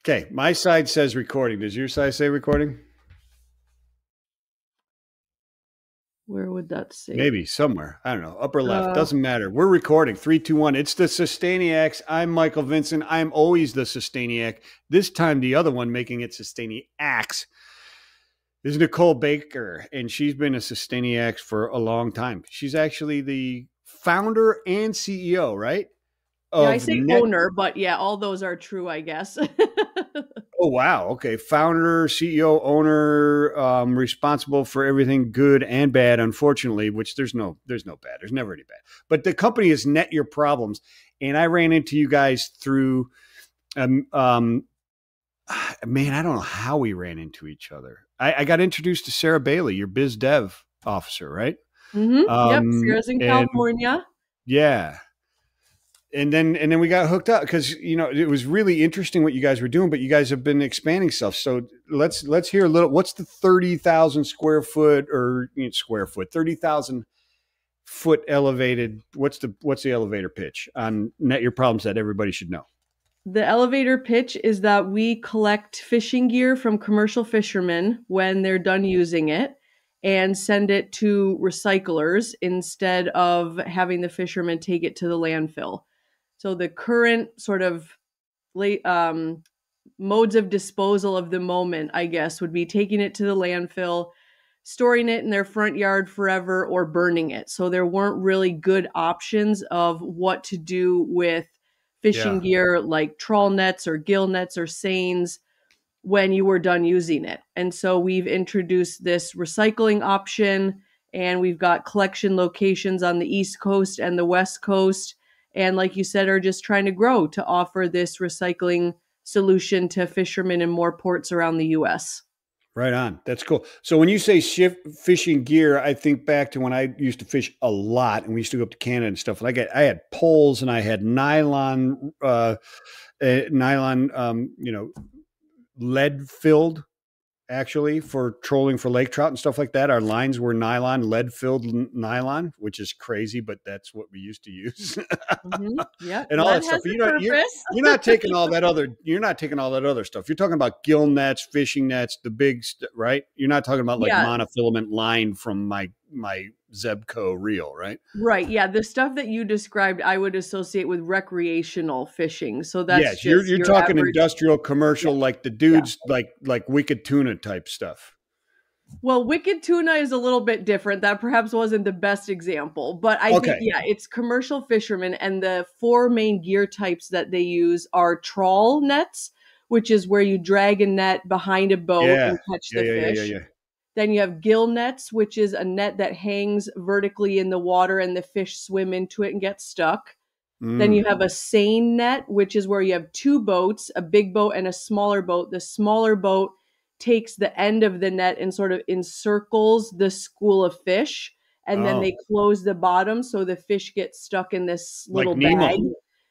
Okay, my side says recording. Does your side say recording? Where would that say? Maybe somewhere. I don't know. Upper left. Doesn't matter. We're recording. 3, 2, 1. It's the Sustainiacs. I'm Michael Vincent. I'm always the Sustainiac. This time, the other one making it Sustainiacs is Nicole Baker, and she's been a Sustainiacs for a long time. She's actually the founder and CEO, right? Yeah, I say owner, but yeah, all those are true, I guess. Oh, wow. Okay. Founder, CEO, owner, responsible for everything good and bad, unfortunately, which there's no bad. There's never any bad. But the company is Net Your Problems. And I ran into you guys through, man, I don't know how we ran into each other. I got introduced to Sarah Bailey, your biz dev officer, right? Yep. Sarah's in California. Yeah. And then we got hooked up because, it was really interesting what you guys were doing, but you guys have been expanding stuff. So let's hear a little. What's the 30,000 square foot or 30,000 foot elevated? What's the elevator pitch on Net Your Problems that everybody should know? The elevator pitch is that we collect fishing gear from commercial fishermen when they're done using it and send it to recyclers instead of having the fishermen take it to the landfill. So the current sort of modes of disposal of the moment, I guess, would be taking it to the landfill, storing it in their front yard forever, or burning it. So there weren't really good options of what to do with fishing gear like trawl nets or gill nets or seines when you were done using it. And so we've introduced this recycling option, and we've got collection locations on the East Coast and the West Coast. And like you said, are just trying to grow to offer this recycling solution to fishermen in more ports around the U.S. Right on. That's cool. So when you say fishing gear, I think back to when I used to fish a lot, and we used to go up to Canada and stuff. And I had poles, and I had nylon, lead filled, actually, for trolling for lake trout and stuff like that. Our lines were nylon, lead filled nylon, which is crazy, but that's what we used to use. Yeah, and all that stuff. You're not taking all that other. You're not taking all that other stuff. You're talking about gill nets, fishing nets, the big, right? You're not talking about like monofilament line from my Zebco reel, right? Right. Yeah. The stuff that you described, I would associate with recreational fishing. So that's you're talking average, industrial, commercial, like the dudes, like Wicked Tuna type stuff. Well, Wicked Tuna is a little bit different. That perhaps wasn't the best example, but I think, it's commercial fishermen, and the 4 main gear types that they use are trawl nets, which is where you drag a net behind a boat and catch the fish. Then you have gill nets, which is a net that hangs vertically in the water and the fish swim into it and get stuck. Then you have a seine net, which is where you have 2 boats, a big boat and a smaller boat. The smaller boat takes the end of the net and sort of encircles the school of fish. And then they close the bottom so the fish get stuck in this little bag.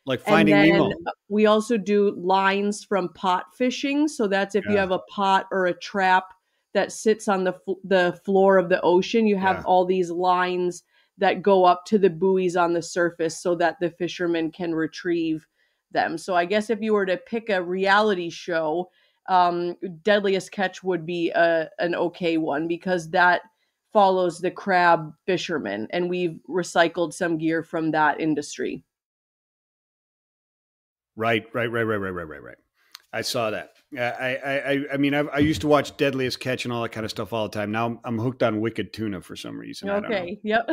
Like Finding Nemo. We also do lines from pot fishing. So that's if you have a pot or a trap that sits on the floor of the ocean, you have all these lines that go up to the buoys on the surface so that the fishermen can retrieve them. So I guess if you were to pick a reality show, Deadliest Catch would be an okay one, because that follows the crab fishermen, and we've recycled some gear from that industry. Right. I saw that. I used to watch Deadliest Catch and all that kind of stuff all the time. Now I'm hooked on Wicked Tuna for some reason. Okay. Yep.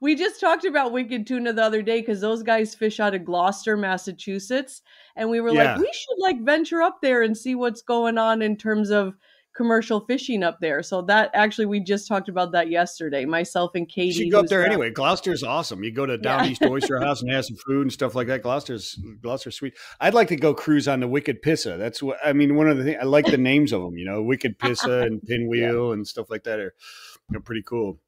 We just talked about Wicked Tuna the other day because those guys fish out of Gloucester, Massachusetts. And we were like, we should venture up there and see what's going on in terms of commercial fishing up there. So that actually, we just talked about that yesterday, myself and Katie. You should go up there anyway. Gloucester's awesome. You go to Down East Oyster House and have some food and stuff like that. Gloucester's sweet. I'd like to go cruise on the Wicked Pissa. That's what, one of the things, I like the names of them, Wicked Pissa and Pinwheel and stuff like that are pretty cool.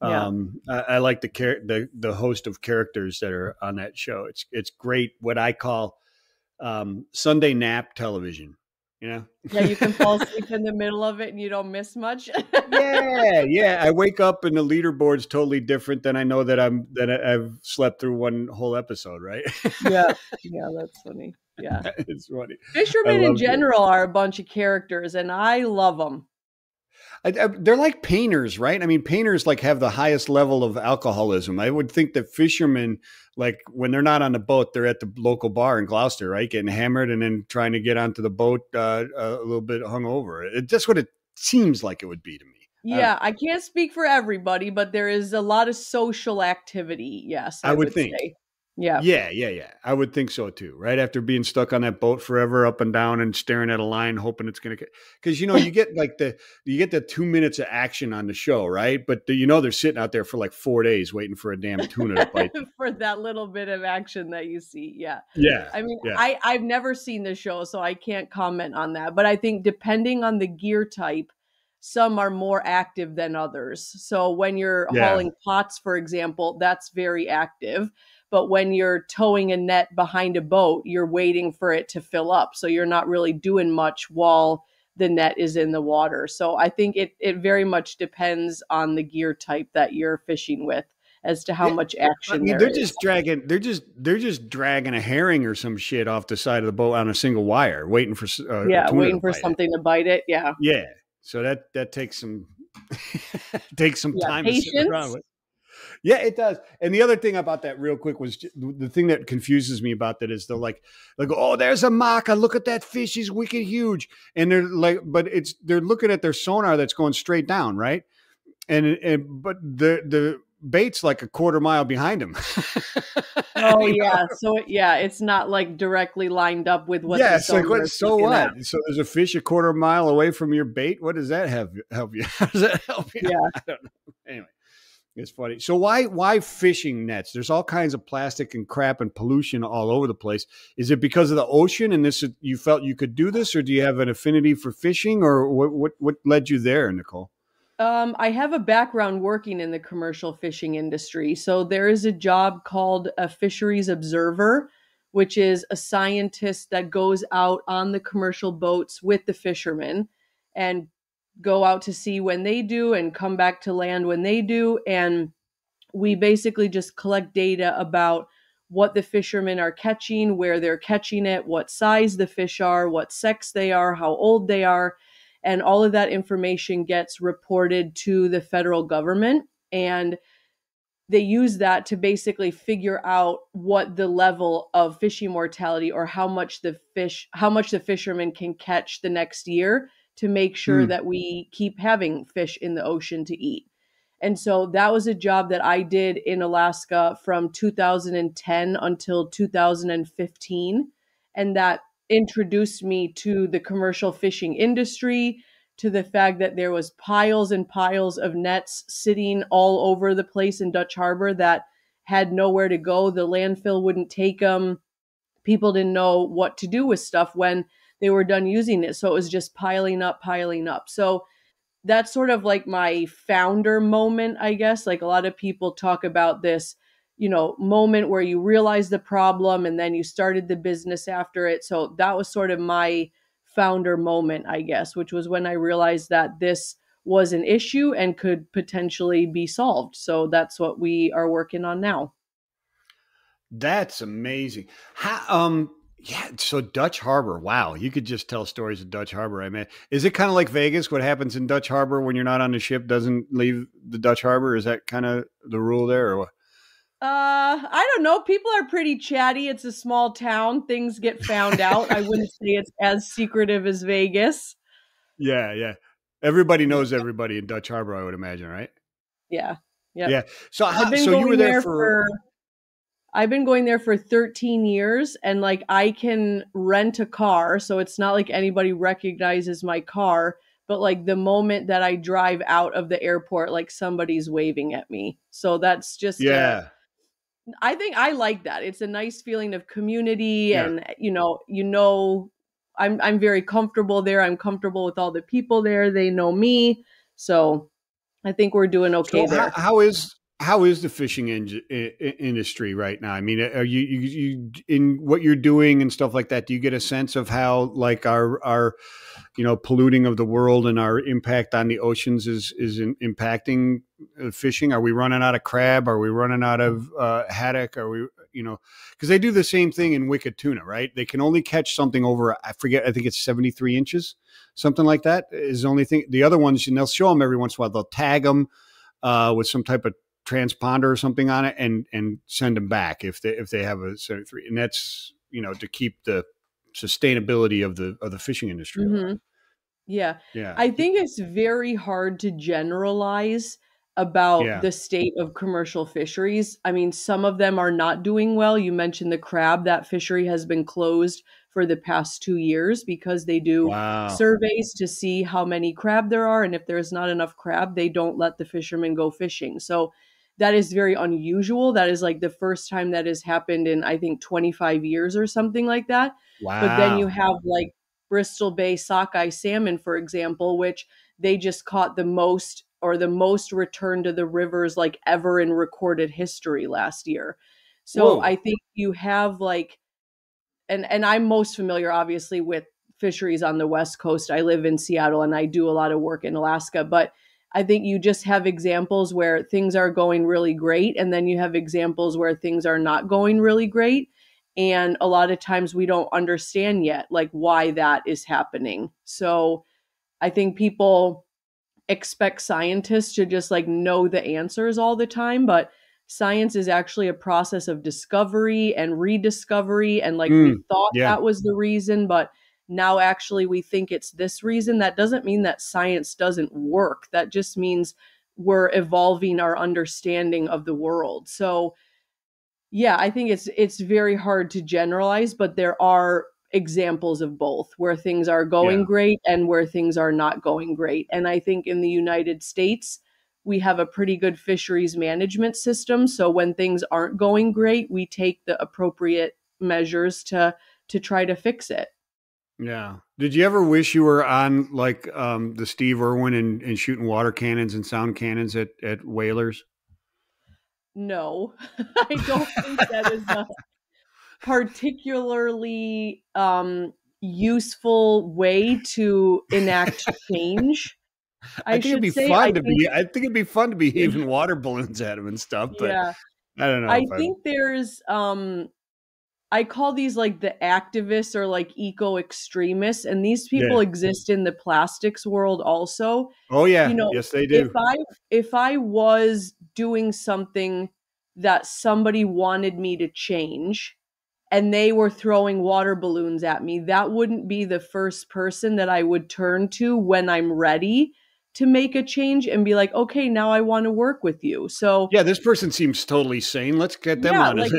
I like the host of characters that are on that show. It's great. What I call Sunday nap television. Yeah, you can fall asleep in the middle of it and you don't miss much. Yeah. I wake up and the leaderboard's totally different than I know that I've slept through one whole episode, right? Yeah, that's funny. Yeah. It's funny. I Fishermen in love it. general are a bunch of characters, and I love them. They're like painters, right? I mean, painters like have the highest level of alcoholism. I would think that fishermen, like when they're not on the boat, they're at the local bar in Gloucester, right, getting hammered and then trying to get onto the boat a little bit hungover. That's what it seems like it would be to me. Yeah, I can't speak for everybody, but there is a lot of social activity. Yes, I I would would think. say. Yeah. Yeah. I would think so too. Right after being stuck on that boat forever, up and down, and staring at a line, hoping it's going to, because you get like you get the 2 minutes of action on the show, right? But they're sitting out there for like 4 days waiting for a damn tuna to bite them. For that little bit of action that you see. Yeah. Yeah. I mean, yeah. I've never seen the show, so I can't comment on that. But I think depending on the gear type, some are more active than others. So when you're hauling pots, for example, that's very active. But when you're towing a net behind a boat, you're waiting for it to fill up. So you're not really doing much while the net is in the water. So I think it very much depends on the gear type that you're fishing with as to how much action they're just dragging a herring or some shit off the side of the boat on a single wire, waiting for waiting for something to bite it. Yeah. Yeah. So that takes some time patience. to sit around with. Yeah, it does. And the other thing about that real quick was the thing that confuses me about that is they're like, oh, there's a maca. Look at that fish. He's wicked huge. And they're like, but they're looking at their sonar that's going straight down. Right. But the bait's like a quarter mile behind him. Oh yeah. So it's not like directly lined up with what. Yeah. So what? So there's a fish a quarter mile away from your bait. What does that help you? How does that help you? Yeah. I don't know. Anyway. It's funny. So why fishing nets? There's all kinds of plastic and crap and pollution all over the place. Is it because of the ocean and you felt you could do this, or do you have an affinity for fishing, or what led you there, Nicole? I have a background working in the commercial fishing industry. So there is a job called a fisheries observer, which is a scientist that goes out on the commercial boats with the fishermen and go out to sea when they do and come back to land when they do. And we basically just collect data about what the fishermen are catching, where they're catching it, what size the fish are, what sex they are, how old they are. And all of that information gets reported to the federal government. And they use that to basically figure out what the level of fishing mortality or how much the fishermen can catch the next year, to make sure that we keep having fish in the ocean to eat. And so that was a job that I did in Alaska from 2010 until 2015. And that introduced me to the commercial fishing industry, to the fact that there was piles and piles of nets sitting all over the place in Dutch Harbor that had nowhere to go. The landfill wouldn't take them. People didn't know what to do with stuff when they were done using it. So it was just piling up. So that's sort of like my founder moment, I guess. Like a lot of people talk about this, moment where you realize the problem and then you started the business after it. So that was sort of my founder moment, I guess, which was when I realized that this was an issue and could potentially be solved. So that's what we are working on now. That's amazing. Yeah. So Dutch Harbor, wow. You could just tell stories of Dutch Harbor. I mean, is it kind of like Vegas? What happens in Dutch Harbor when you're not on the ship doesn't leave the Dutch Harbor? Is that kind of the rule there, or what? I don't know. People are pretty chatty. It's a small town. Things get found out. I wouldn't say it's as secretive as Vegas. Yeah. Everybody knows everybody in Dutch Harbor, I would imagine, right? Yeah. Yeah. So you were there for I've been going there for 13 years, and like I can rent a car. So it's not like anybody recognizes my car, but like the moment that I drive out of the airport, like somebody's waving at me. So that's just, I think I like that. It's a nice feeling of community, and I'm very comfortable there. I'm comfortable with all the people there. They know me. So I think we're doing okay there. how is the fishing industry right now? I mean, are you in what you're doing and stuff like that? Do you get a sense of how like our polluting of the world and our impact on the oceans is impacting fishing? Are we running out of crab? Are we running out of haddock? Are we because they do the same thing in wicked tuna, right? They can only catch something over, I think it's 73 inches, something like that is the only thing. The other ones, and they'll show them every once in a while. They'll tag them with some type of transponder or something on it and send them back if they have a 73, and that's to keep the sustainability of the fishing industry. Mm-hmm. Yeah. Yeah. I think it's very hard to generalize about the state of commercial fisheries. I mean, some of them are not doing well. You mentioned the crab. That fishery has been closed for the past 2 years because they do surveys to see how many crab there are. And if there's not enough crab, they don't let the fishermen go fishing. So that is very unusual. That is like the first time that has happened in, I think, 25 years or something like that. Wow. But then you have like Bristol Bay sockeye salmon, for example, which they just caught the most return to the rivers like ever in recorded history last year. So I think you have like, and I'm most familiar obviously with fisheries on the West Coast. I live in Seattle and I do a lot of work in Alaska, but I think you just have examples where things are going really great. And then you have examples where things are not going really great. And a lot of times we don't understand yet, like why that is happening. So I think people expect scientists to just like know the answers all the time, but science is actually a process of discovery and rediscovery. And like we thought that was the reason, but now actually we think it's this reason. That doesn't mean that science doesn't work. That just means we're evolving our understanding of the world. So yeah, I think it's very hard to generalize, but there are examples of both where things are going great and where things are not going great. And I think in the United States, we have a pretty good fisheries management system. So when things aren't going great, we take the appropriate measures to try to fix it. Yeah. Did you ever wish you were on like the Steve Irwin and shooting water cannons and sound cannons at whalers? No, I don't think that is a particularly useful way to enact change. I think it'd be fun to be heaving water balloons at them and stuff, but I don't know. I think there's I call these like the activists or like eco extremists, and these people exist in the plastics world also. Oh yeah, yes they do. If I was doing something that somebody wanted me to change and they were throwing water balloons at me, that wouldn't be the first person that I would turn to when I'm ready to make a change and be like, okay, now I want to work with you. So yeah, this person seems totally sane. Let's get them on. Like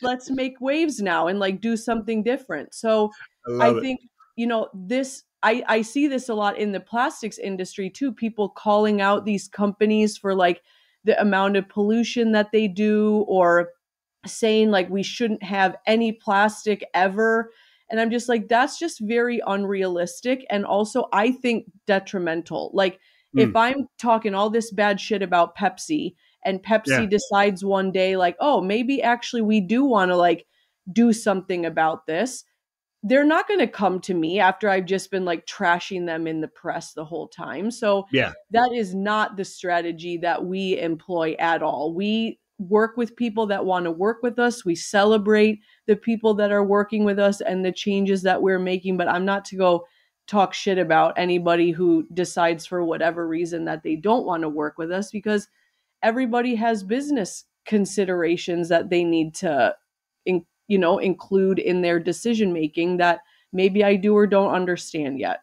let's make waves now and like do something different. So I think, I see this a lot in the plastics industry too. People calling out these companies for like the amount of pollution that they do, or saying like we shouldn't have any plastic ever. And I'm just like, that's just very unrealistic. And also, I think detrimental. Like, if I'm talking all this bad shit about Pepsi and Pepsi decides one day, like, oh, maybe actually we do want to like do something about this, they're not going to come to me after I've just been like trashing them in the press the whole time. So that is not the strategy that we employ at all. We work with people that want to work with us. We celebrate the people that are working with us and the changes that we're making, but I'm not to go talk shit about anybody who decides for whatever reason that they don't want to work with us, because everybody has business considerations that they need to include in their decision making that maybe I do or don't understand yet.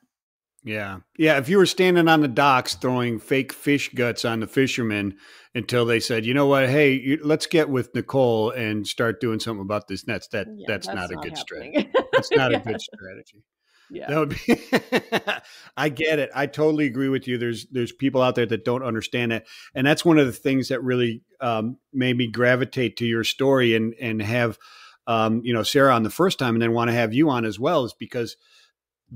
Yeah. Yeah. If you were standing on the docks throwing fake fish guts on the fishermen until they said, you know what, hey, let's get with Nicole and start doing something about this nets. That's not a good strategy. That's not a good strategy. Yeah. That would be I get it. I totally agree with you. There's people out there that don't understand it. And that's one of the things that really made me gravitate to your story and have Sarah on the first time and then want to have you on as well, is because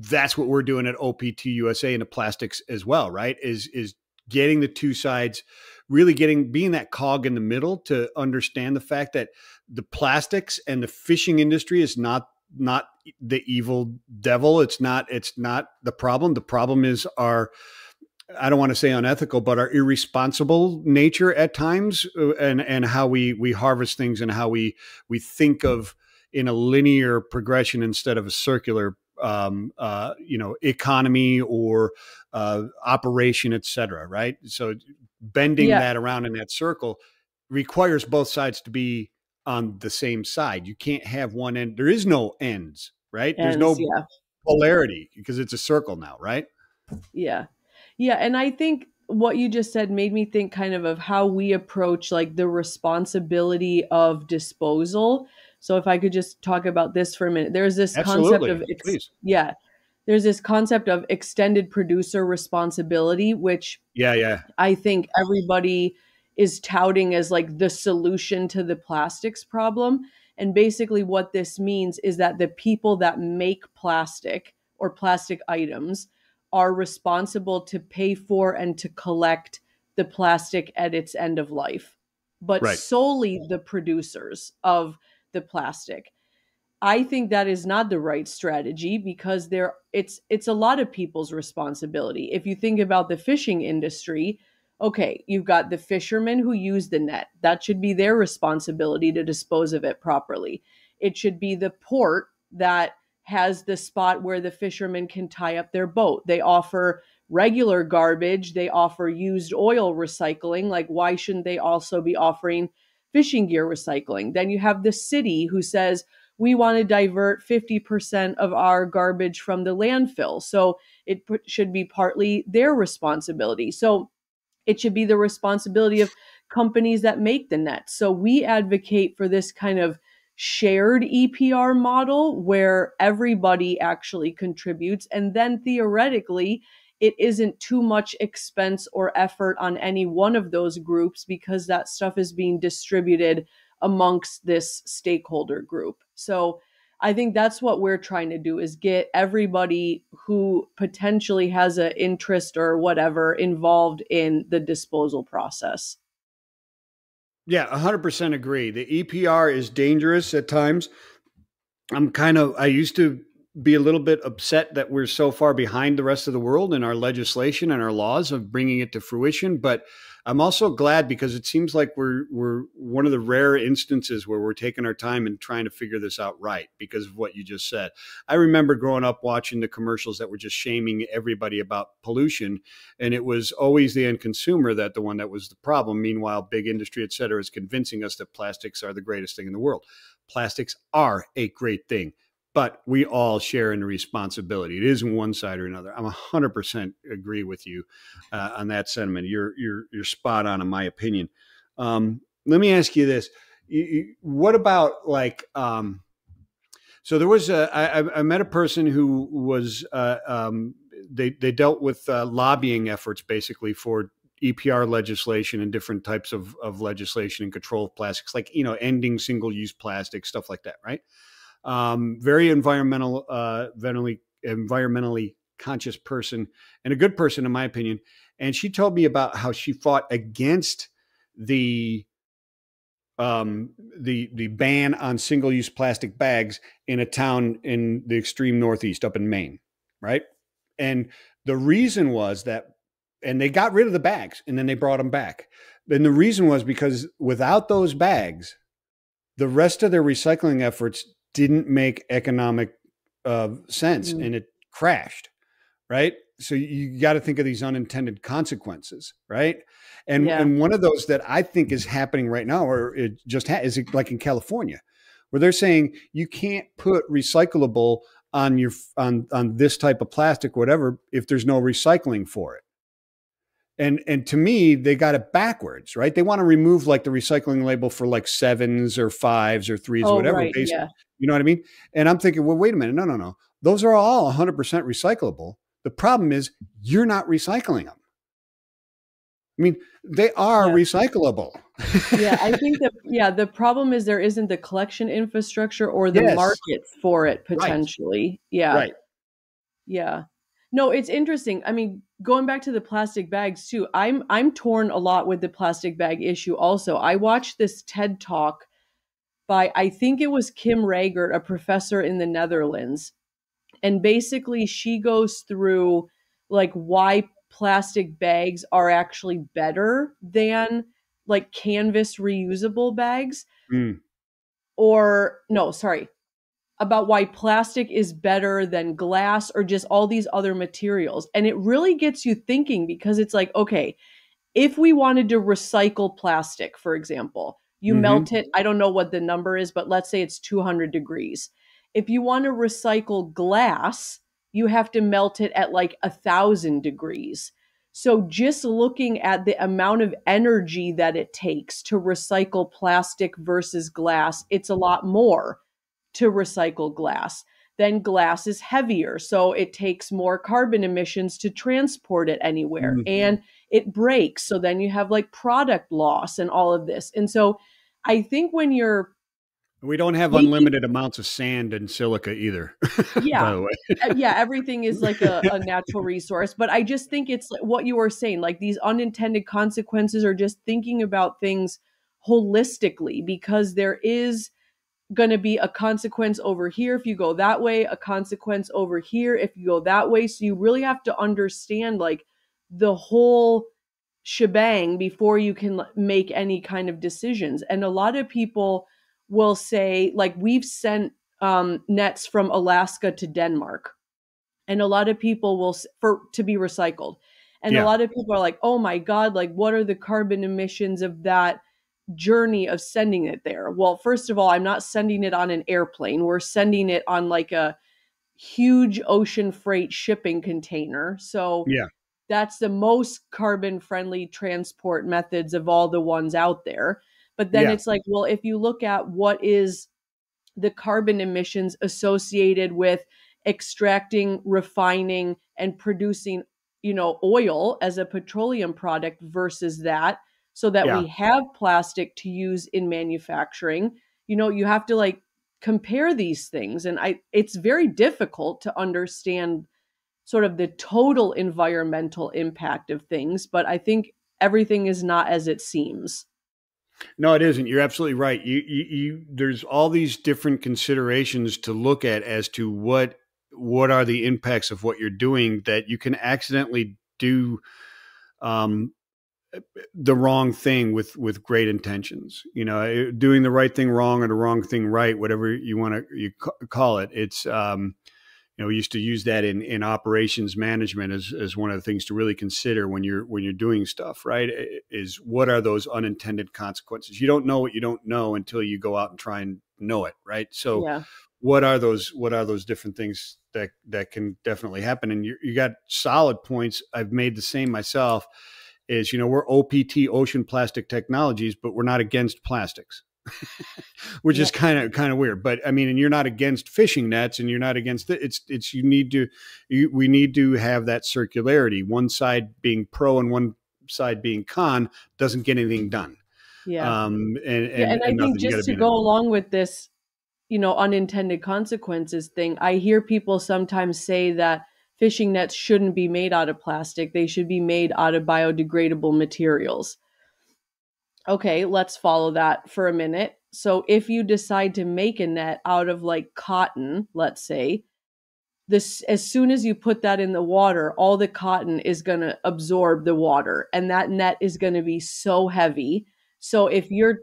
that's what we're doing at OPT USA and the plastics as well, right? Is getting the two sides really being that cog in the middle to understand the fact that the plastics and the fishing industry is not the evil devil. It's not the problem. The problem is our, I don't want to say unethical, but our irresponsible nature at times, and how we harvest things, and how we think of in a linear progression instead of a circular, economy or operation, et cetera. Right. So bending that around in that circle requires both sides to be on the same side. You can't have one end. There is no ends, right? There's no polarity because it's a circle now, right? Yeah. Yeah. And I think what you just said made me think kind of how we approach like the responsibility of disposal. So if I could just talk about this for a minute, there's this concept of, there's this concept of extended producer responsibility, which I think everybody is touting as like the solution to the plastics problem. And basically what this means is that the people that make plastic or plastic items are responsible to pay for and to collect the plastic at its end of life, but solely the producers of the plastic. I think that is not the right strategy because it's a lot of people's responsibility. If you think about the fishing industry, okay, you've got the fishermen who use the net. That should be their responsibility to dispose of it properly. It should be the port that has the spot where the fishermen can tie up their boat. They offer regular garbage. They offer used oil recycling. Like, why shouldn't they also be offering fishing gear recycling? Then you have the city who says, we want to divert 50% of our garbage from the landfill. So it should be partly their responsibility. So it should be the responsibility of companies that make the nets. So we advocate for this kind of shared EPR model where everybody actually contributes. And then theoretically, it isn't too much expense or effort on any one of those groups because that stuff is being distributed amongst this stakeholder group. So I think that's what we're trying to do, is get everybody who potentially has an interest or whatever involved in the disposal process. Yeah, 100% agree. The EPR is dangerous at times. I used to be a little bit upset that we're so far behind the rest of the world in our legislation and our laws of bringing it to fruition. But I'm also glad because it seems like we're one of the rare instances where we're taking our time and trying to figure this out right because of what you just said. I remember growing up watching the commercials that were just shaming everybody about pollution. And it was always the end consumer that the one that was the problem. Meanwhile, big industry, et cetera, is convincing us that plastics are the greatest thing in the world. Plastics are a great thing, but we all share in the responsibility. It isn't one side or another. I'm 100% agree with you on that sentiment. You're spot on, in my opinion. Let me ask you this: what about like? So there was I met a person who was they dealt with lobbying efforts basically for EPR legislation and different types of legislation and control of plastics, like ending single-use plastic, stuff like that, right? Very environmentally conscious person and a good person, in my opinion. And she told me about how she fought against the ban on single-use plastic bags in a town in the extreme Northeast up in Maine, right? And the reason was that, and they got rid of the bags and then they brought them back. And the reason was because without those bags, the rest of their recycling efforts didn't make economic sense and it crashed, right? So you got to think of these unintended consequences, right? And one of those that I think is happening right now, or it just is like in California, where they're saying you can't put recyclable on your on this type of plastic, whatever, if there's no recycling for it. And to me, they got it backwards, right? They want to remove like the recycling label for like 7s or 5s or 3s, whatever. Right, yeah. You know what I mean? And I'm thinking, well, wait a minute. No. Those are all 100% recyclable. The problem is you're not recycling them. I mean, they are recyclable. I think that, the problem is there isn't the collection infrastructure or the market for it potentially. Right. Yeah. No, it's interesting. I mean, going back to the plastic bags too, I'm torn a lot with the plastic bag issue also. I watched this TED Talk by, I think it was Kim Rager, a professor in the Netherlands. And basically she goes through like why plastic bags are actually better than like canvas reusable bags. Mm. Or no, sorry, about why plastic is better than glass or just all these other materials. And it really gets you thinking, because it's like, okay, if we wanted to recycle plastic, for example, you melt it, I don't know what the number is, but let's say it's 200 degrees. If you want to recycle glass, you have to melt it at like 1,000 degrees. So just looking at the amount of energy that it takes to recycle plastic versus glass, it's a lot more to recycle glass. Then glass is heavier, so it takes more carbon emissions to transport it anywhere. And it breaks, so then you have like product loss and all of this. And so I think when you're we don't have unlimited amounts of sand and silica either. Yeah. By the way. Yeah, everything is like a natural resource. But I just think it's like what you were saying, like these unintended consequences, or just thinking about things holistically, because there is going to be a consequence over here if you go that way, a consequence over here if you go that way. So you really have to understand like the whole shebang before you can make any kind of decisions. And a lot of people will say, like, we've sent nets from Alaska to Denmark, and a lot of people will to be recycled. And a lot of people are like, oh my God, like what are the carbon emissions of that journey of sending it there? Well, first of all, I'm not sending it on an airplane. We're sending it on like a huge ocean freight shipping container. So that's the most carbon friendly transport methods of all the ones out there. But then it's like, well, if you look at what is the carbon emissions associated with extracting, refining, and producing, oil as a petroleum product versus that, so that we have plastic to use in manufacturing, you have to like compare these things. And it's very difficult to understand sort of the total environmental impact of things, but I think everything is not as it seems. No, it isn't. You're absolutely right. There's all these different considerations to look at as to what are the impacts of what you're doing, that you can accidentally do the wrong thing with great intentions. Doing the right thing wrong, or the wrong thing right, whatever you want to call it. It's we used to use that in operations management as one of the things to really consider when you're doing stuff, right? Is what are those unintended consequences? You don't know what you don't know until you go out and try and know it, right? So what are those different things that can definitely happen? And you got solid points. I've made the same myself. Is, we're OPT, Ocean Plastic Technologies, but we're not against plastics. Which is kind of weird, but I mean, and you're not against fishing nets, and you're not against it. We need to have that circularity. One side being pro and one side being con doesn't get anything done. And I think just to go along with this, unintended consequences thing, I hear people sometimes say that fishing nets shouldn't be made out of plastic. They should be made out of biodegradable materials. Okay, let's follow that for a minute. So if you decide to make a net out of like cotton, let's say, as soon as you put that in the water, all the cotton is going to absorb the water, and that net is going to be so heavy. So if you're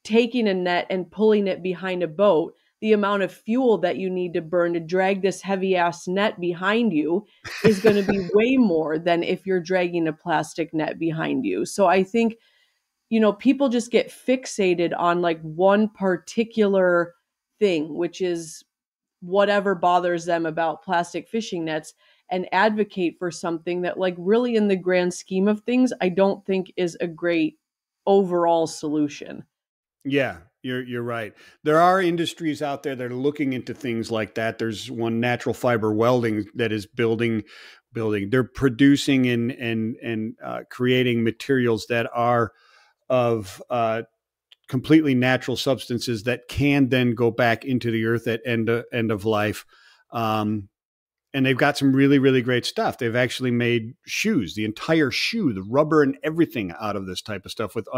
taking a net and pulling it behind a boat, the amount of fuel that you need to burn to drag this heavy ass net behind you is going to be way more than if you're dragging a plastic net behind you. So I think people just get fixated on like one particular thing, which is whatever bothers them about plastic fishing nets, and advocate for something that, like, really in the grand scheme of things, I don't think is a great overall solution. Yeah, you're right. There are industries out there that are looking into things like that. There's one, Natural Fiber Welding, that is building. They're producing and creating materials that are of completely natural substances that can then go back into the earth at end of life. and they've got some really, really great stuff. They've actually made shoes, the entire shoe, the rubber and everything out of this type of stuff with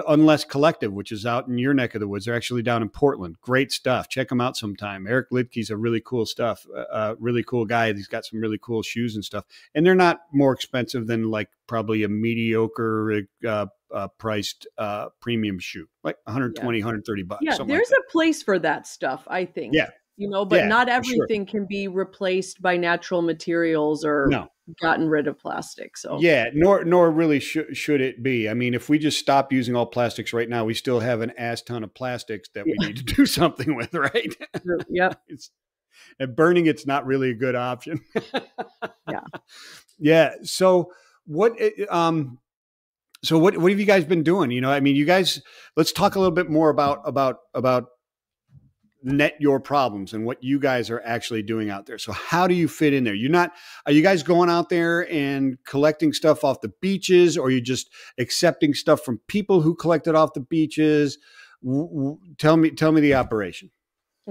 Unless Collective, which is out in your neck of the woods. They're actually down in Portland. Great stuff. Check them out sometime. Eric Lidke's a really cool stuff. Really cool guy. He's got some really cool shoes and stuff. And they're not more expensive than like probably a mediocre priced premium shoe, like 120, 130 bucks. Yeah, there's a place for that stuff, I think. Yeah. But not everything can be replaced by natural materials or gotten rid of plastic. So nor really should it be. I mean, if we just stop using all plastics right now, we still have an ass ton of plastics that we need to do something with, right? Yep. And burning it's not really a good option. Yeah. Yeah. So what have you guys been doing? You guys, let's talk a little bit more about Net Your Problems and what you guys are actually doing out there. So how do you fit in there? Are you guys going out there and collecting stuff off the beaches, or are you just accepting stuff from people who collect it off the beaches? Tell me the operation.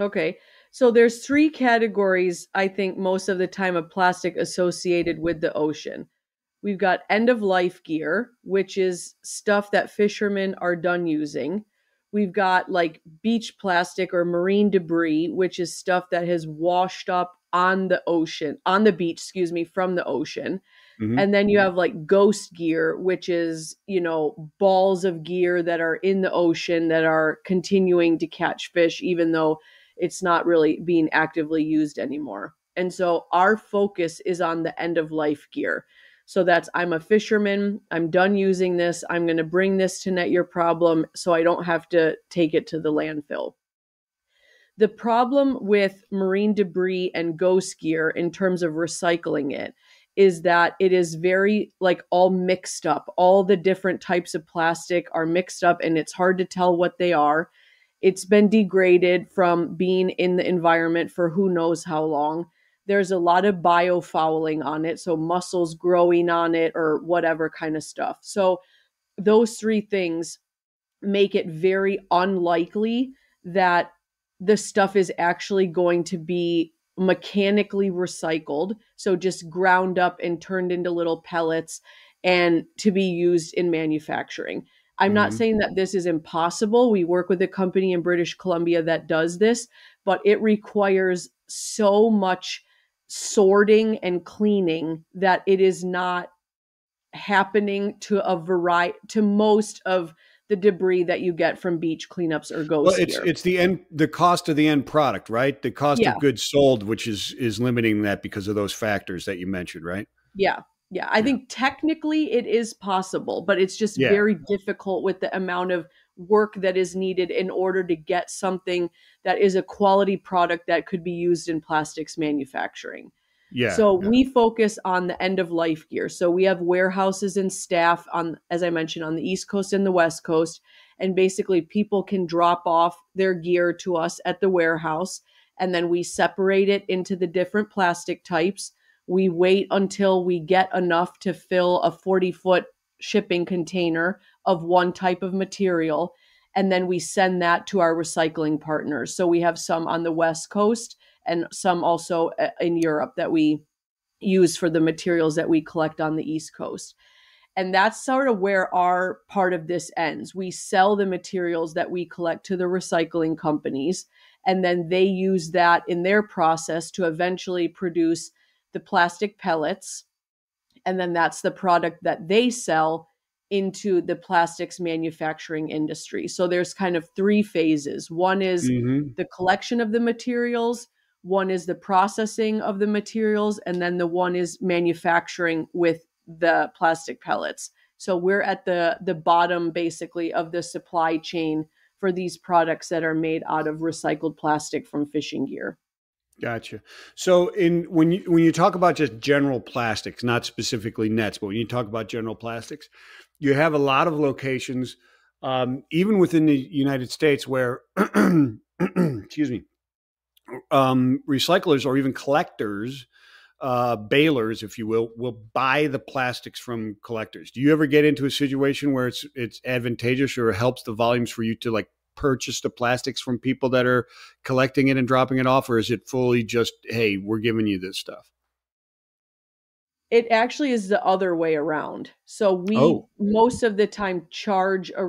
Okay. So there's 3 categories, I think, most of the time of plastic associated with the ocean. We've got end of life gear, which is stuff that fishermen are done using. We've got like beach plastic or marine debris, which is stuff that has washed up on the beach, from the ocean. Mm-hmm. And then you have like ghost gear, which is, balls of gear that are in the ocean that are continuing to catch fish, even though it's not really being actively used anymore. And so our focus is on the end of life gear. So I'm a fisherman. I'm done using this. I'm going to bring this to Net Your Problem so I don't have to take it to the landfill. The problem with marine debris and ghost gear in terms of recycling it is that it is very all mixed up. All the different types of plastic are mixed up and it's hard to tell what they are. It's been degraded from being in the environment for who knows how long. There's a lot of biofouling on it, so mussels growing on it or whatever kind of stuff. So those 3 things make it very unlikely that the stuff is actually going to be mechanically recycled, so just ground up and turned into little pellets and to be used in manufacturing. I'm not saying that this is impossible. We work with a company in British Columbia that does this, but it requires so much sorting and cleaning that it is not happening to most of the debris that you get from beach cleanups or ghost gear. It's the cost of the end product, right? The cost of goods sold, which is limiting that because of those factors that you mentioned, right? Yeah. Yeah. I think technically it is possible, but it's just very difficult with the amount of work that is needed in order to get something that is a quality product that could be used in plastics manufacturing. We focus on the end of life gear. So we have warehouses and staff as I mentioned, on the East Coast and the West Coast. And basically people can drop off their gear to us at the warehouse. And then we separate it into the different plastic types. We wait until we get enough to fill a 40-foot shipping container of one type of material. And then we send that to our recycling partners. So we have some on the West Coast and some also in Europe that we use for the materials that we collect on the East Coast. And that's sort of where our part of this ends. We sell the materials that we collect to the recycling companies, and then they use that in their process to eventually produce the plastic pellets. And then that's the product that they sell into the plastics manufacturing industry. So there's kind of 3 phases. One is the collection of the materials, one is the processing of the materials, and then the one is manufacturing with the plastic pellets. So we're at the bottom basically of the supply chain for these products that are made out of recycled plastic from fishing gear. Gotcha. So when you talk about just general plastics, not specifically nets, but when you talk about general plastics, you have a lot of locations, even within the United States, where, excuse me, recyclers or even collectors, balers, if you will buy the plastics from collectors. Do you ever get into a situation where it's advantageous or helps the volumes for you to purchase the plastics from people that are collecting it and dropping it off, or is it fully just, hey, we're giving you this stuff? It actually is the other way around. So we most of the time charge a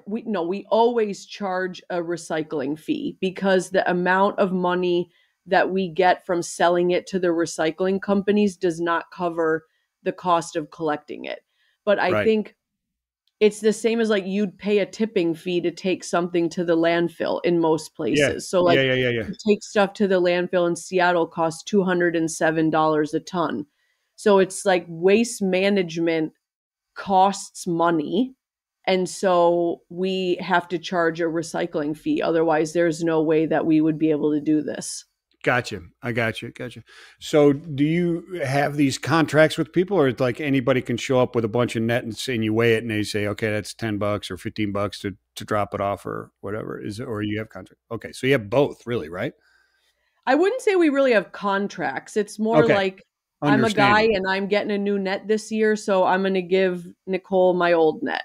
we always charge a recycling fee, because the amount of money that we get from selling it to the recycling companies does not cover the cost of collecting it. But I think it's the same as like you'd pay a tipping fee to take something to the landfill in most places. So like to take stuff to the landfill in Seattle costs $207 a ton. So it's like waste management costs money. And so we have to charge a recycling fee. Otherwise, there's no way that we would be able to do this. Gotcha. I got you. So do you have these contracts with people, or like anybody can show up with a bunch of net and you weigh it and they say, okay, that's $10 or $15 to drop it off or whatever? Is it, or you have contract? Okay. So you have both, really, right? I wouldn't say we really have contracts. It's more like I'm a guy and I'm getting a new net this year, so I'm going to give Nicole my old net.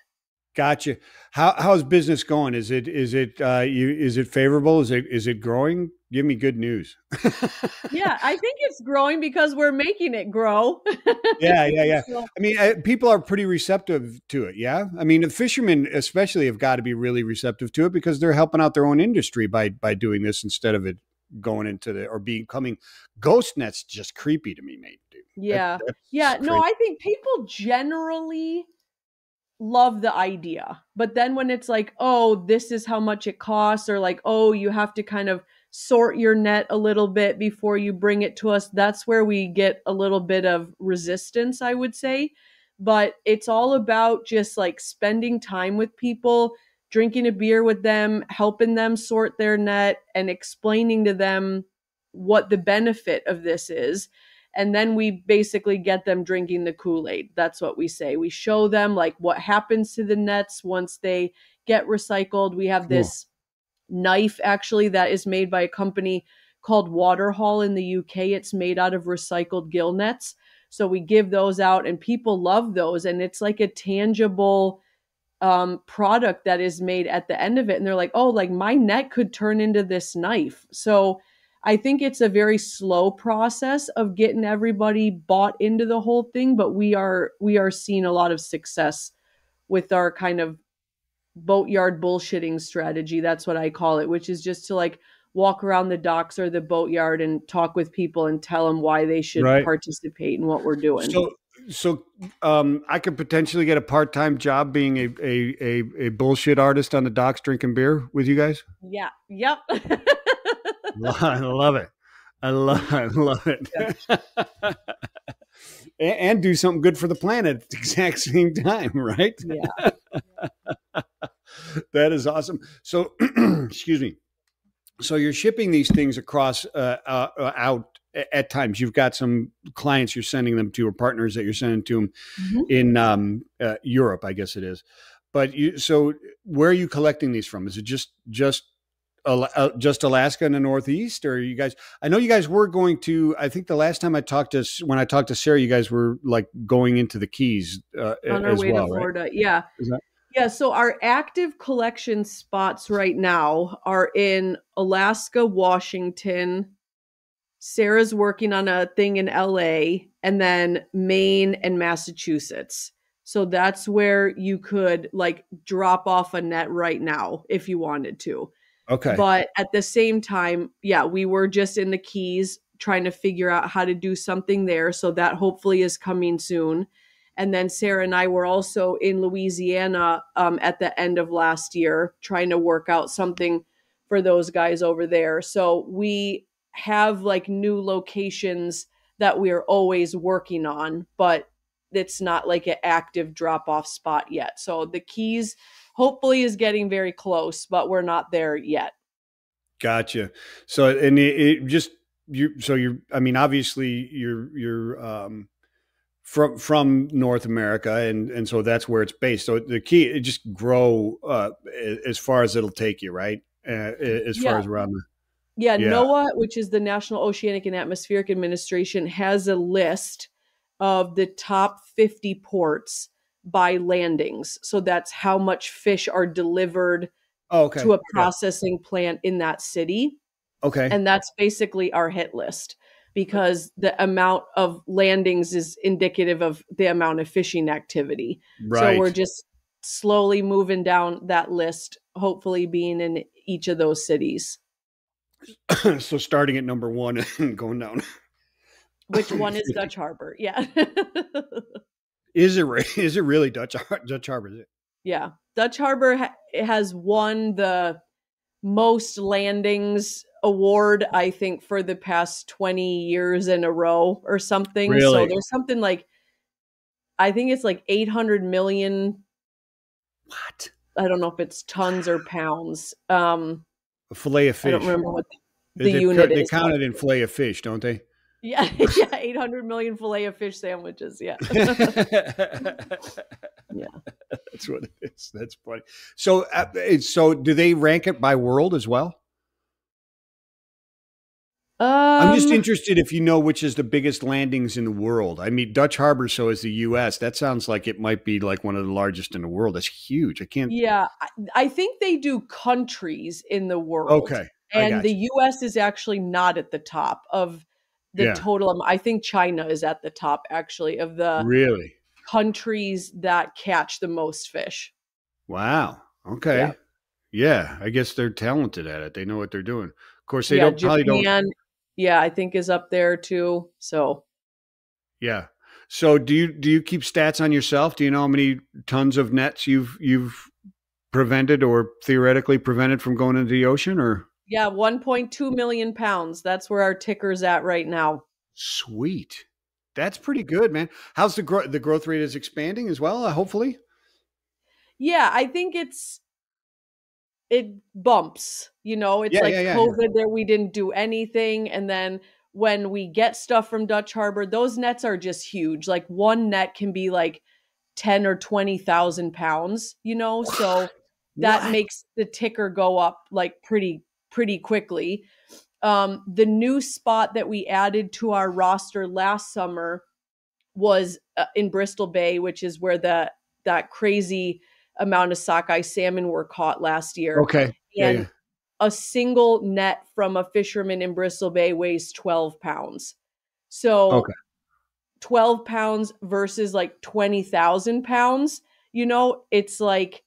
Gotcha. How's business going? Is it favorable? Is it growing? Give me good news. Yeah, I think it's growing because we're making it grow. Yeah. So, I mean, people are pretty receptive to it. Yeah. I mean, the fishermen especially have got to be really receptive to it, because they're helping out their own industry by doing this instead of it going into or becoming ghost nets. Just creepy to me, mate. Dude. Yeah. No, I think people generally love the idea, but then when it's like, oh, this is how much it costs, or like, oh, you have to kind of sort your net a little bit before you bring it to us, that's where we get a little bit of resistance, I would say. But it's all about just like spending time with people, drinking a beer with them, helping them sort their net, and explaining to them what the benefit of this is. And then we basically get them drinking the Kool-Aid. That's what we say. We show them like what happens to the nets once they get recycled. We have this knife actually that is made by a company called Waterhaul in the UK. It's made out of recycled gill nets. So we give those out and people love those. And it's like a tangible product that is made at the end of it. And they're like, oh, like my net could turn into this knife. So I think it's a very slow process of getting everybody bought into the whole thing, but we are seeing a lot of success with our kind of boatyard bullshitting strategy. That's what I call it, which is just to like walk around the docks or the boatyard and talk with people and tell them why they should participate in what we're doing. So I could potentially get a part-time job being a bullshit artist on the docks drinking beer with you guys. Yeah. Yep. I love it. I love it. Yeah. And do something good for the planet at the exact same time, right? Yeah. That is awesome. So, excuse me. So you're shipping these things across out at times. You've got some clients you're sending them to, or partners that you're sending to them in Europe, I guess it is. But so where are you collecting these from? Is it just Alaska and the Northeast, or you guys? I know you guys were going to. I think the last time when I talked to Sarah, you guys were like going into the Keys on our way to Florida. Right? Yeah, yeah. So our active collection spots right now are in Alaska, Washington. Sarah's working on a thing in LA, and then Maine and Massachusetts. So that's where you could like drop off a net right now if you wanted to. Okay. But at the same time, yeah, we were just in the Keys trying to figure out how to do something there. So that hopefully is coming soon. And then Sarah and I were also in Louisiana at the end of last year trying to work out something for those guys over there. So we have like new locations that we are always working on, but it's not like an active drop-off spot yet. So the Keys hopefully is getting very close, but we're not there yet. Gotcha. So, and I mean, obviously you're from North America, and so that's where it's based. So the key is just grow as far as it'll take you, right? As far as around the. Yeah, NOAA, which is the National Oceanic and Atmospheric Administration, has a list of the top 50 ports by landings. So that's how much fish are delivered Oh, okay. to a Yeah. processing plant in that city. Okay. And that's basically our hit list, because the amount of landings is indicative of the amount of fishing activity. So we're Right. just slowly moving down that list, hopefully being in each of those cities. So starting at number 1 and going down. Which one is Dutch Harbor? Yeah. Is it really Dutch Harbor? Is it? Yeah. Dutch Harbor has won the most landings award, I think, for the past 20 years in a row or something. So Really? there's something like, I think it's like 800 million. What? I don't know if it's tons or pounds. A fillet of I don't fish. remember what the unit They is. count it in fillet of fish, don't they? Yeah, yeah, 800 million fillet of fish sandwiches. Yeah. Yeah. That's what it is. That's funny. So, so do they rank it by world as well? I'm just interested if you know which is the biggest landings in the world. I mean, Dutch Harbor, so is the U.S. That sounds like it might be like one of the largest in the world. That's huge. I can't. Yeah, I think they do countries in the world. Okay, I And got the you. US is actually not at the top of the Yeah, total. I think China is at the top, actually, of the really. countries that catch the most fish. Wow. Yeah. Okay. Yeah, I guess they're talented at it. They know what they're doing. Of course, they Yeah, don't. Japan, yeah, I think is up there too. So, Yeah. So do you keep stats on yourself? Do you know how many tons of nets you've prevented or theoretically prevented from going into the ocean? Or yeah, 1.2 million pounds. That's where our ticker's at right now. sweet, that's pretty good, man. How's the growth? The growth rate is expanding as well. Hopefully. Yeah, I think it bumps, it's Yeah, like yeah, yeah, yeah. COVID there, we didn't do anything. And then when we get stuff from Dutch Harbor, those nets are just huge. Like one net can be like 10 or 20,000 pounds, so that What? makes the ticker go up like pretty quickly. The new spot that we added to our roster last summer was in Bristol Bay, which is where that crazy amount of sockeye salmon were caught last year. Okay. Yeah, And yeah. a single net from a fisherman in Bristol Bay weighs 12 pounds. So Okay. 12 pounds versus like 20,000 pounds, it's like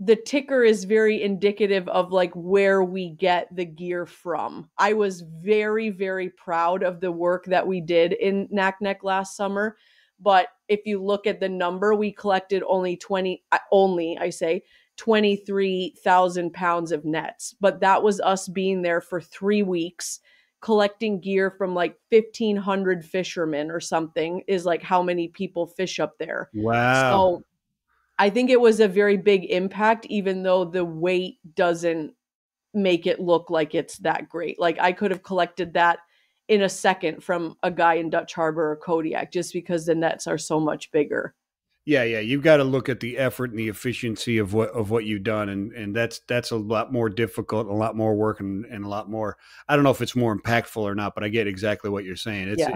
the ticker is very indicative of like where we get the gear from. I was very, very proud of the work that we did in Naknek last summer. But if you look at the number, we collected only 23,000 pounds of nets. But that was us being there for 3 weeks, collecting gear from like 1,500 fishermen or something, is like how many people fish up there. Wow. So I think it was a very big impact, even though the weight doesn't make it look like it's that great. Like I could have collected that in a second from a guy in Dutch Harbor or Kodiak, just because the nets are so much bigger. Yeah, yeah. You've got to look at the effort and the efficiency of what you've done, and that's a lot more difficult, a lot more work, and a lot more. I don't know if it's more impactful or not, but I get exactly what you're saying. Yeah.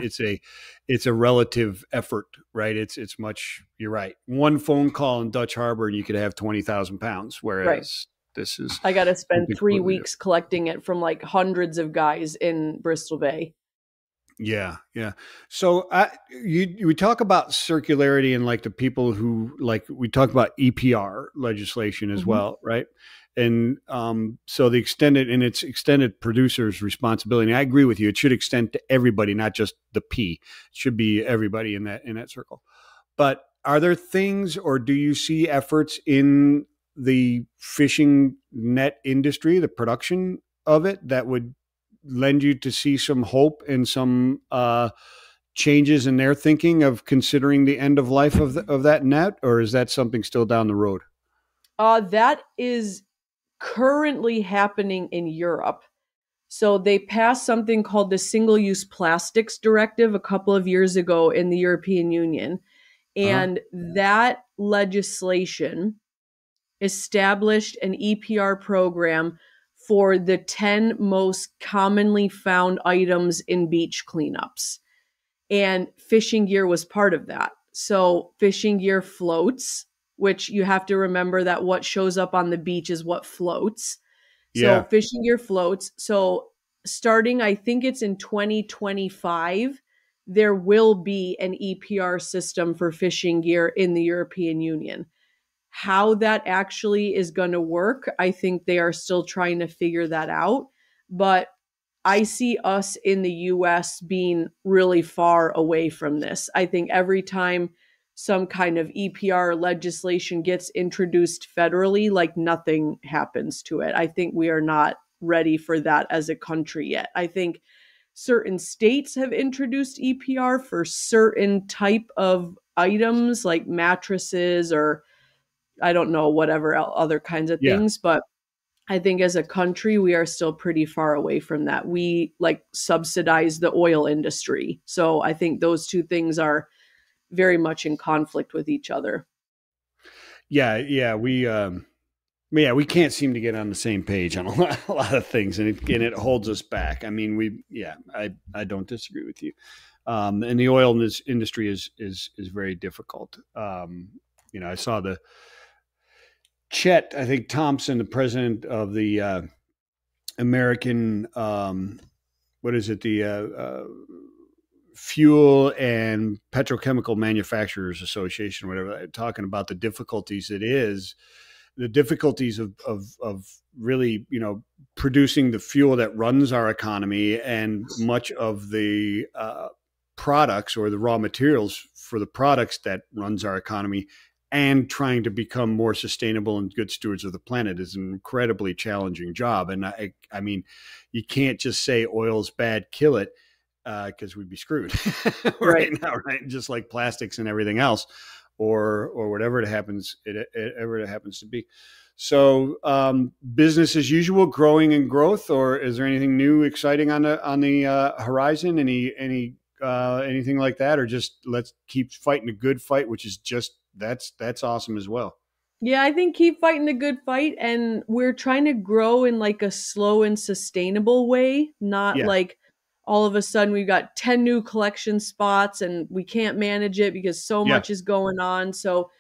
It's a relative effort, right? It's much. You're right. One phone call in Dutch Harbor, and you could have 20,000 pounds, whereas Right. this is. I got to spend 3 completely weeks collecting it from like hundreds of guys in Bristol Bay. Yeah, yeah. So we talk about circularity and like the people who like we talk about EPR legislation as well, right? And so it's extended producers' responsibility. And I agree with you; it should extend to everybody, not just the P. It should be everybody in that circle. But are there things, or do you see efforts in the fishing net industry, the production of it, that would lend you to see some hope and some changes in their thinking of considering the end of life of that net, or is that something still down the road? That is currently happening in Europe. So they passed something called the Single-Use Plastics Directive a couple of years ago in the European Union. And that legislation established an EPR program for the 10 most commonly found items in beach cleanups. And fishing gear was part of that. So fishing gear floats which you have to remember that what shows up on the beach is what floats. So Yeah. fishing gear floats. So starting, I think it's in 2025, there will be an EPR system for fishing gear in the European Union. How that actually is going to work, I think they are still trying to figure that out. But I see us in the US being really far away from this. I think every time some kind of EPR legislation gets introduced federally, like nothing happens to it. I think we are not ready for that as a country yet. I think certain states have introduced EPR for certain type of items like mattresses or I don't know, whatever other kinds of Yeah. things. But I think as a country, we are still pretty far away from that. We like subsidize the oil industry. So I think those two things are very much in conflict with each other. Yeah. We can't seem to get on the same page on a lot of things, and it holds us back. I mean, I don't disagree with you. And the oil industry is very difficult. I saw the Chet, I think Thompson, the president of the American, what is it, the Fuel and Petrochemical Manufacturers Association, whatever, talking about the difficulties of really, producing the fuel that runs our economy, and much of the products or the raw materials for the products that runs our economy, and trying to become more sustainable and good stewards of the planet is an incredibly challenging job. And I mean, you can't just say oil's bad, kill it, because we'd be screwed right now, right? Just like plastics and everything else, or whatever it happens to be. So business as usual, growing and growth, or is there anything new, exciting on the horizon? Anything like that, or just let's keep fighting a good fight, which is just that's awesome as well. Yeah, I think keep fighting the good fight, and we're trying to grow in like a slow and sustainable way, not like all of a sudden we've got 10 new collection spots and we can't manage it because so much is going on. So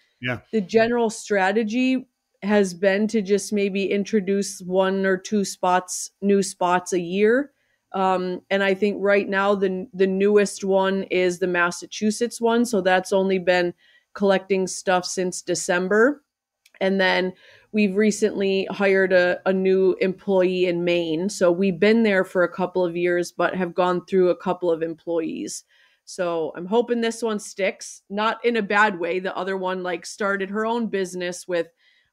the general strategy has been to just maybe introduce 1 or 2 new spots a year. And I think right now the newest one is the Massachusetts one. So that's only been collecting stuff since December. And then we've recently hired a new employee in Maine. So we've been there for a couple of years, but have gone through a couple of employees. So I'm hoping this one sticks, not in a bad way. The other one like started her own business with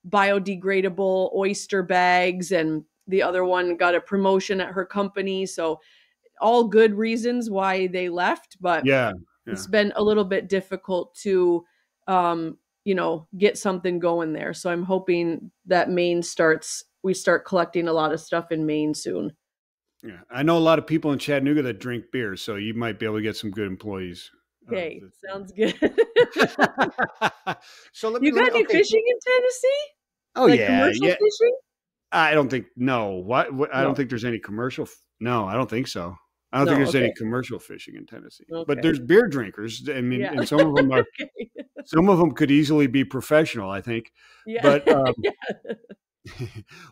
biodegradable oyster bags, and the other one got a promotion at her company. So all good reasons why they left, but it's been a little bit difficult to, get something going there. So I'm hoping that we start collecting a lot of stuff in Maine soon. Yeah. I know a lot of people in Chattanooga that drink beer, so you might be able to get some good employees. Okay. Sounds good. So you got any fishing in Tennessee? Oh, like commercial fishing? I don't think, no. What? I don't think there's any commercial. No, I don't think so. I don't think there's any commercial fishing in Tennessee, but there's beer drinkers. I mean, and some of them are, some of them could easily be professional, I think. But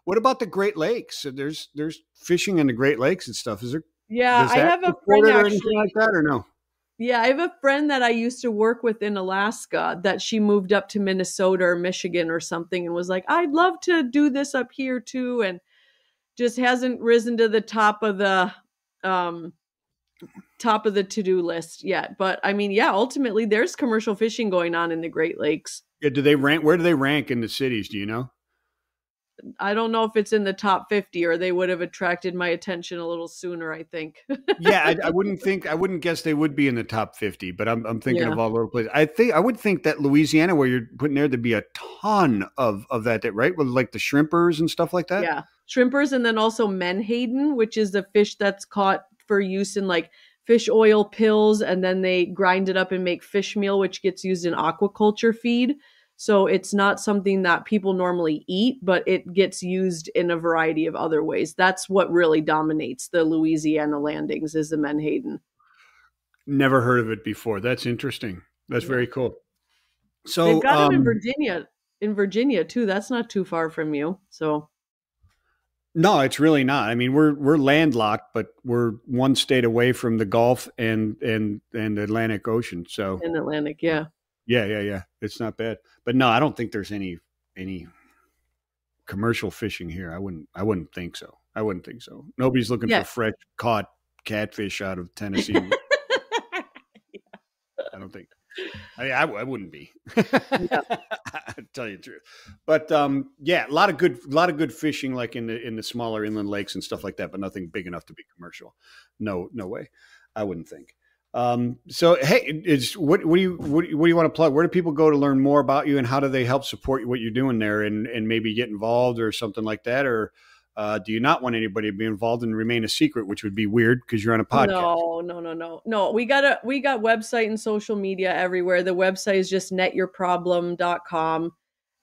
what about the Great Lakes? So there's fishing in the Great Lakes and stuff. Is there? Yeah, I have a friend or anything like that, or no? Yeah, I have a friend that I used to work with in Alaska that she moved up to Minnesota or Michigan or something and was like, I'd love to do this up here too. And just hasn't risen to the top of the to-do list yet. But I mean, ultimately there's commercial fishing going on in the Great Lakes. Yeah. Where do they rank in the cities? Do you know? I don't know if it's in the top 50, or they would have attracted my attention a little sooner, I think. I wouldn't guess they would be in the top 50, but I'm thinking of all over the place. I would think that Louisiana, where you're putting there'd be a ton of that, right? With like the shrimpers and stuff like that. Yeah. Shrimpers. And then also menhaden, which is the fish that's caught for use in like fish oil pills. And then they grind it up and make fish meal, which gets used in aquaculture feed. So it's not something that people normally eat, but it gets used in a variety of other ways. That's what really dominates the Louisiana landings, is the menhaden. Never heard of it before. That's interesting. That's very cool. So they've got them in Virginia in Virginia too. That's not too far from you. So no, it's really not. I mean, we're landlocked, but we're one state away from the Gulf and the Atlantic Ocean. So in Atlantic, yeah. Yeah. It's not bad. But no, I don't think there's any commercial fishing here. I wouldn't think so. I wouldn't think so. Nobody's looking for fresh caught catfish out of Tennessee. I don't think. I wouldn't be. Yeah. I'll tell you the truth. But yeah, a lot of good fishing, like in the smaller inland lakes and stuff like that, but nothing big enough to be commercial. No way. I wouldn't think. So hey, what do you want to plug? Where do people go to learn more about you, and how do they help support what you're doing there, and maybe get involved or something like that? Or do you not want anybody to be involved and remain a secret, which would be weird because you're on a podcast? No. We got website and social media everywhere. The website is just netyourproblem.com.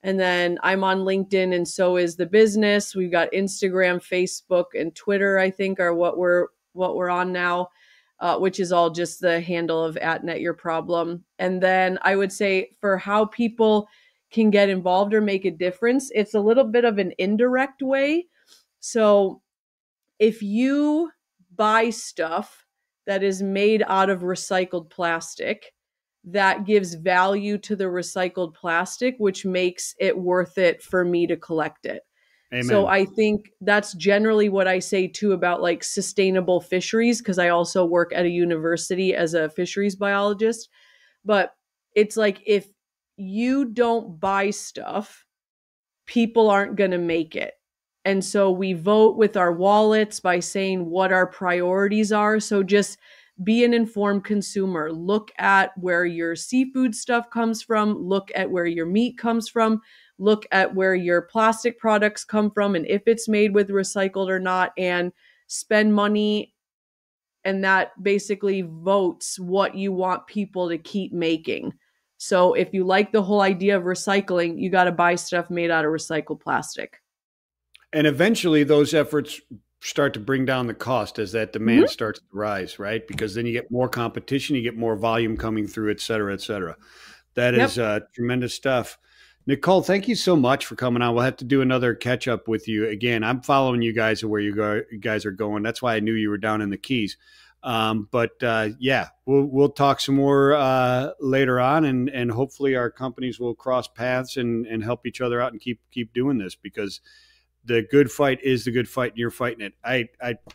And then I'm on LinkedIn, and so is the business. We've got Instagram, Facebook, and Twitter, I think, are what we're on now. Which is all just the handle of @netyourproblem. And then I would say for how people can get involved or make a difference, it's a little bit of an indirect way. So if you buy stuff that is made out of recycled plastic, that gives value to the recycled plastic, which makes it worth it for me to collect it. Amen. So I think that's generally what I say too about like sustainable fisheries, because I also work at a university as a fisheries biologist. But it's like, if you don't buy stuff, people aren't going to make it. And so we vote with our wallets by saying what our priorities are. So just be an informed consumer. Look at where your seafood stuff comes from. Look at where your meat comes from. Look at where your plastic products come from and if it's made with recycled or not, and spend money. And that basically votes what you want people to keep making. So if you like the whole idea of recycling, you got to buy stuff made out of recycled plastic. And eventually those efforts start to bring down the cost as that demand starts to rise, right? Because then you get more competition, you get more volume coming through, et cetera, et cetera. That is tremendous stuff. Nicole, thank you so much for coming on. We'll have to do another catch up with you again. I'm following you guys where you guys are going. That's why I knew you were down in the Keys. Yeah, we'll talk some more later on, and hopefully our companies will cross paths and help each other out and keep doing this, because the good fight is the good fight, and you're fighting it. I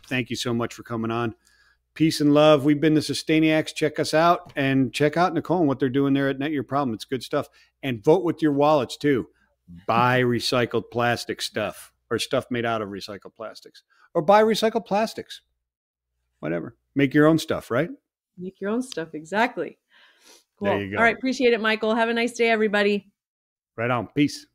thank you so much for coming on. Peace and love. We've been the Sustainiacs. Check us out, and check out Nicole and what they're doing there at Net Your Problem. It's good stuff. And vote with your wallets too. Buy recycled plastic stuff, or stuff made out of recycled plastics, or buy recycled plastics. Whatever. Make your own stuff, right? Make your own stuff. Exactly. Cool. There you go. All right. Appreciate it, Michael. Have a nice day, everybody. Right on. Peace.